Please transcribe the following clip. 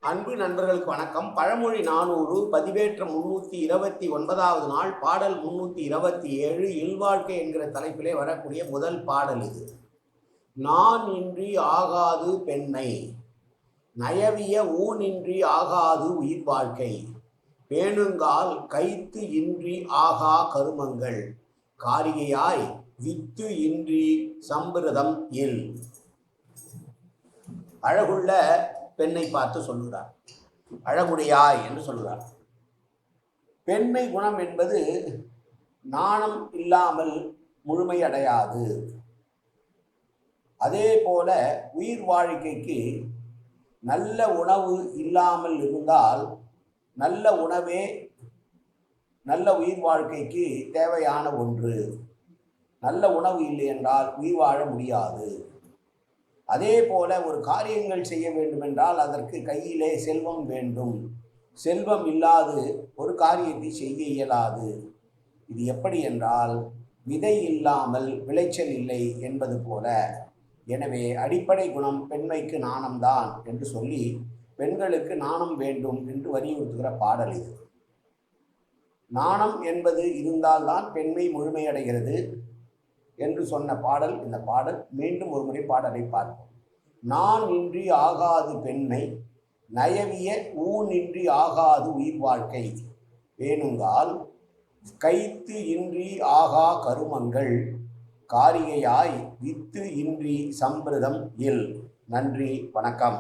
அன்பு நண்பர்களுக்கு வணக்கம். பழமொழி 400 பதிவேற்றம் 329வது நாள், பாடல் 327 இல்வாழ்க்கை என்கிற தலைப்பிலே வரக்கூடிய முதல் பாடல் இது. நான் இன்றி ஆகாது பெண்மை, நயவிய ஊனின்றி ஆகாது உயிர் வாழ்க்கை, பேணுங்கால் கைத்து இன்றி ஆகா கருமங்கள், காரிகையாய் வித்து இன்றி சம்பிரதம் இல். அழகுள்ள பெண்ணை பார்த்து சொல்லுகிறார், அழகுடையாய் என்று சொல்கிறார். பெண்மை குணம் என்பது நாணம் இல்லாமல் முழுமையடையாது. அதே போல உயிர் வாழ்க்கைக்கு நல்ல உணவு இல்லாமல் இருந்தால், நல்ல உணவே நல்ல உயிர் வாழ்க்கைக்கு தேவையான ஒன்று. நல்ல உணவு இல்லை என்றால் உயிர் வாழ முடியாது. அதே போல ஒரு காரியங்கள் செய்ய வேண்டுமென்றால் அதற்கு கையிலே செல்வம் வேண்டும். செல்வம் இல்லாது ஒரு காரியத்தை செய்ய இயலாது. இது எப்படி என்றால், விதை இல்லாமல் விளைச்சல் இல்லை என்பது போல. எனவே அடிப்படை குணம் பெண்மைக்கு நாணம்தான் என்று சொல்லி பெண்களுக்கு நாணம் வேண்டும் என்று வலியுறுத்துகிற பாடல் இது. நாணம் என்பது இருந்தால்தான் பெண்மை முழுமையடைகிறது என்று சொன்ன பாடல் இந்த பாடல். மீண்டும் ஒரு முறை பாடலை பார்ப்போம். நான் இன்றி ஆகாது பெண்மை, நயவிய ஊனின்றி ஆகாது உயிர் வாழ்க்கை, பேணுங்கால் கைத்து இன்றி ஆகா கருமங்கள், காரிகையாய் வித்து இன்றி சம்பிரதம் இல். நன்றி, வணக்கம்.